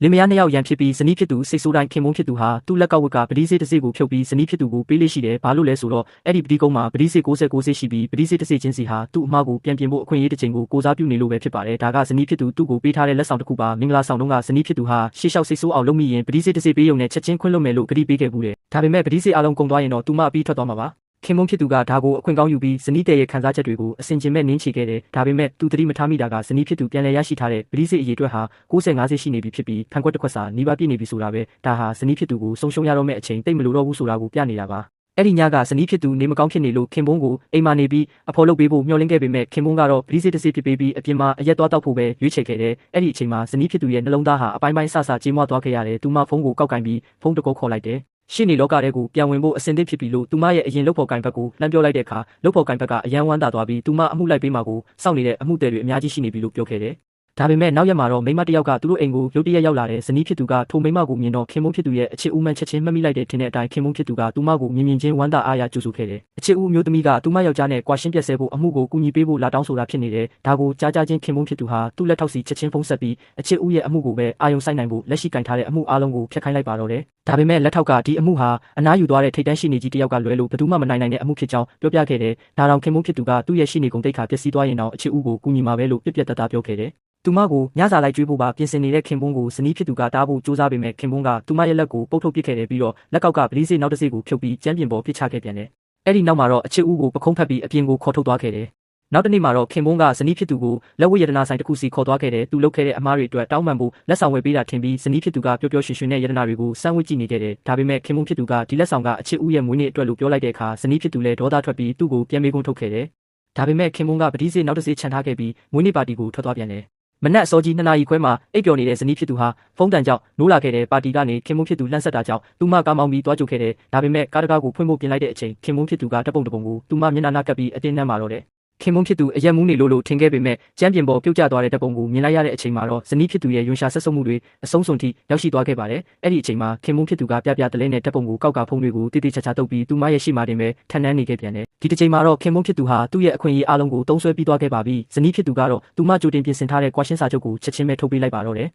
လင်မယားနှစ်ယောက်ရန်ဖြစ်ပြီးဇနီးဖြစ်သူစိတ်ဆိုးတိုင်းခင်မုန်းဖြစ်သူဟာသူ့လက်ကောက်ဝတ်ကပတိစေးတစ်စေးကိုဖြုတ်ပြီးဇနီးဖြစ်သူကိုပေးလေးရှိတယ်ဘာလို့လဲဆိုတော့အဲ့ဒီပတိကုန်းမှာပတိစေး69စေးရှိပြီးပတိစေးတစ်စေးချင်းစီဟာသူ့အမှားကိုပြန်ပြင်ဖို့အခွင့်အရေးတစ်ချိန်ကိုကိုစားပြုနေလို့ပဲဖြစ်ပါတယ်ဒါကဇနီးဖြစ်သူသူ့ကိုပေးထားတဲ့လက်ဆောင်တစ်ခုပါမင်္ဂလာဆောင်တုန်းကဇနီးဖြစ်သူဟာရှေ့လျှောက်စိတ်ဆိုးအောင်လုပ်မိရင်ပတိစေးတစ်စေးပေးရုံနဲ့ချက်ချင်းခွင့်လွှတ်မယ်လို့ကတိပေးခဲ့ဘူးတယ်ဒါပေမဲ့ပတိစေးအလုံးကုန်သွားရင်တော့သူမအပြီးထွက်သွားမှာပါခင်မုန်းဖြစ်သူကဒါကိုအခွင့်ကောင်းယူပြီးဇနီးတဲ့ရဲ့ခံစားချက်တွေကိုအစင်ကျင်မဲ့နင်းချခဲ့တယ်ဒါပေမဲ့သူတတိမထားမိတာကဇနီးဖြစ်သူပြန်လည်ရရှိထားတဲ့ပတိစေးအရေးအတွက်ဟာ65စေးရှိနေပြီဖြစ်ပြီးဖန်ခွက်တစ်ခွက်စာနီးပါးပြည့်နေပြီဆိုတာပဲဒါဟာဇနီးဖြစ်သူကိုဆုံးရှုံးရတော့မယ့်အချိန်တိတ်မလို့တော့ဘူးဆိုတာကိုပြနေတာပါအဲ့ဒီညကဇနီးဖြစ်သူနေမကောင်းဖြစ်နေလို့ခင်မုန်းကိုအိမ်မှာနေပြီးအဖော်လုပ်ပေးဖို့မျှော်လင့်ခဲ့ပေမဲ့ခင်မုန်းကတော့ပတိစေးတစ်စေးဖြစ်ပေးပြီးအပြင်မှာအရက်သွားတောက်ဖို့ပဲရွေးချယ်ခဲ့တယ်အဲ့ဒီအချိန်မှာဇနီးဖြစ်သူရဲ့နှလုံးသားဟာအပိုင်းပိုင်းဆဆကြေးမွားသွားခဲ့ရတယ်သူမဖုန်းကိုကောက်ကင်ပြီးဖုန်းတကုတ်ခေါ်လိုက်တယ်ရှင်းနေလောကတဲ့ကိုပြန်ဝင်ဖို့အစင်သင့်ဖြစ်ပြီလို့သူမရဲ့အရင်လုပ်ဖော်ကိုင်ဘက်ကိုလှမ်းပြောလိုက်တဲ့အခါလုပ်ဖော်ကိုင်ဘက်ကအယံဝမ်းသာသွားပြီးသူမအမှုလိုက်ပေးမှာကိုစောင့်နေတဲ့အမှုတွေအများကြီးရှိနေပြီလို့ပြောခဲ့တယ်ဒါပေမဲ့နောက်ရက်မှာတော့မိမတယောက်ကသူတို့အိမ်ကိုရုတ်တရက်ရောက်လာတဲ့ဇနီးဖြစ်သူကထိုမိမကိုမြင်တော့ခင်မုန်းဖြစ်သူရဲ့အချစ်ဦးမှန်ချက်ချင်းမှတ်မိလိုက်တဲ့ထင်တဲ့အတိုင်းခင်မုန်းဖြစ်သူကသူမကိုမြင်ချင်းဝမ်းသာအားရကြိုဆိုခဲ့တယ်အချစ်ဦးမျိုးသမီးကသူမယောက်ျားနဲ့ကွာရှင်းပြတ်ဆဲဖို့အမှုကိုကူညီပေးဖို့လာတောင်းဆိုတာဖြစ်နေတယ်ဒါကိုကြားချင်းခင်မုန်းဖြစ်သူဟာသူ့လက်ထောက်စီချက်ချင်းဖုန်းဆက်ပြီးအချစ်ဦးရဲ့အမှုကိုပဲအာယုံဆိုင်နိုင်ဖို့လက်ရှိကင်ထားတဲ့အမှုအားလုံးကိုဖျက်ခိုင်းလိုက်ပါတော့တယ်ဒါပေမဲ့လက်ထောက်ကဒီအမှုဟာအနားယူသွားတဲ့ထိတ်တန်းရှိနေကြီးတယောက်ကလွဲလို့ဘယ်သူမှမနိုင်နိုင်တဲ့အမှုဖြစ်ကြောင်းပြောပြခဲ့တယ်ဒါတောင်ခင်မုန်းဖြစ်သူကသူ့ရဲ့ရှိနေကုန်တိတ်ခါပျက်စီးသွားရင်တော့အချစ်ဦးကိုကူညီမှာပဲလို့ပြက်ပြက်တသားပြောခဲ့တယ်သူမကိုညစာလိုက်ကျွေးဖို့ပါပြင်ဆင်နေတဲ့ခင်ပွန်းကိုဇနီးဖြစ်သူကတားဖို့ကြိုးစားပေမဲ့ခင်ပွန်းကသူမရဲ့လက်ကိုပုတ်ထုတ်ပစ်ခဲ့တယ်ပြီးတော့လက်ကောက်ကပတိစေးနောက်တစ်စေးကိုဖြုတ်ပြီးကျမ်းပြင်ပေါ်ပစ်ချခဲ့ပြန်တယ်။အဲ့ဒီနောက်မှာတော့အချစ်ဦးကိုပခုံးဖက်ပြီးအပြင်ကိုခေါ်ထုတ်သွားခဲ့တယ်။နောက်တစ်နေ့မှာတော့ခင်ပွန်းကဇနီးဖြစ်သူကိုလက်ဝတ်ရတနာဆိုင်တစ်ခုစီခေါ်သွားခဲ့တယ်။သူလုပ်ခဲ့တဲ့အမားတွေအတွက်တောင်းပန်ဖို့လက်ဆောင်ဝယ်ပေးတာထင်ပြီးဇနီးဖြစ်သူကပျော်ပျော်ရွှင်ရွှင်နဲ့ရတနာတွေကိုစမ်းဝစ်ကြည့်နေခဲ့တယ်။ဒါပေမဲ့ခင်ပွန်းဖြစ်သူကဒီလက်ဆောင်ကအချစ်ဦးရဲ့မွေးနေ့အတွက်လို့ပြောလိုက်တဲ့အခါဇနီးဖြစ်သူလည်းဒေါသထွက်ပြီးသူ့ကိုပြန်မေးခွန်းထုတ်ခဲ့တယ်။ဒါပေမဲ့ခင်ပွန်းကပတိစေးနောက်တစ်စေးခြံထားခဲ့ပြီးမွေးနေ့ပါတီကိုထွက်သွားပြန်တယ်မနက်အစောကြီး2 နာရီခွဲမှာအိပ်ပျော်နေတဲ့ဇနီးဖြစ်သူဟာဖုန်းတန်ကြောင့်နိုးလာခဲ့တဲ့ပါတီကနေခင်မုန်းဖြစ်သူလှမ်းဆက်တာကြောင့်သူမကားမောင်းပြီးတွားကြိုခဲ့တယ်ဒါပေမဲ့ကားတကားကိုဖွင့်ဖို့ပြင်လိုက်တဲ့အချိန်ခင်မုန်းဖြစ်သူကတပ်ပုံတပုံကိုသူမမျက်နှာနာကပ်ပြီးအတင်းနှမ်းမာတော့တယ်ခင်မုန်းဖြစ်သူအရက်မူးနေလို့ထင်ခဲ့ပေမဲ့ကျမ်းပြင်ပေါ်ပြုတ်ကျသွားတဲ့တပ်ပုံကိုမြင်လိုက်ရတဲ့အချိန်မှာတော့ဇနီးဖြစ်သူရဲ့ယွန်ရှာဆက်ဆုပ်မှုတွေအဆုံးစွန်ထိရောက်ရှိသွားခဲ့ပါတယ်အဲ့ဒီအချိန်မှာခင်မုန်းဖြစ်သူကပြတလဲနဲ့တပ်ပုံကိုကောက်ကဖုံးတွေကိုတိတိကျကျတုပ်ပြီးသူမရဲ့ရှိမှတင်ပဲထန်နှမ်းနေခဲ့ပြန်တယ်ဒီတစ်ချိန်မှာတော့ခင်မုန်းဖြစ်သူဟာသူ့ရဲ့အခွင့်အရေးအလုံးကိုတုံးဆွဲပြီးသွားခဲ့ပါပြီဇနီးဖြစ်သူကတော့သူမကြိုတင်ပြင်ဆင်ထားတဲ့ကွာရှင်းစာချုပ်ကိုချက်ချင်းပဲထုတ်ပေးလိုက်ပါတော့တယ်